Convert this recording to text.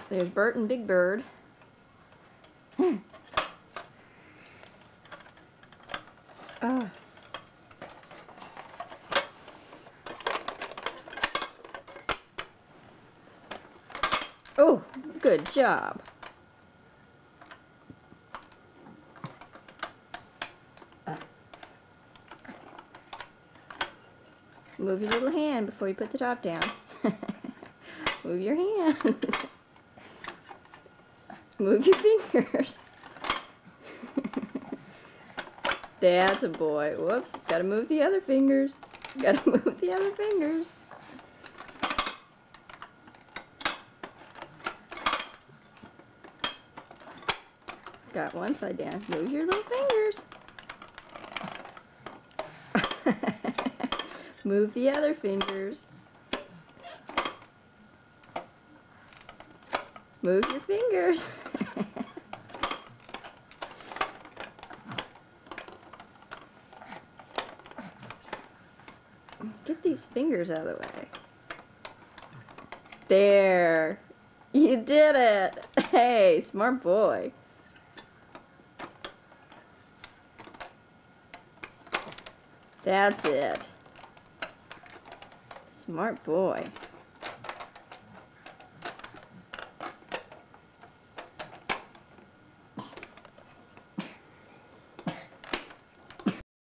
There's Bert and Big Bird. Ah. Oh, good job. Move your little hand before you put the top down. Move your hand. Move your fingers. That's a boy. Whoops. Gotta move the other fingers. Gotta move the other fingers. Got one side down. Move your little fingers. Move the other fingers. Move your fingers. Get these fingers out of the way. There. You did it. Hey, smart boy. That's it. Smart boy.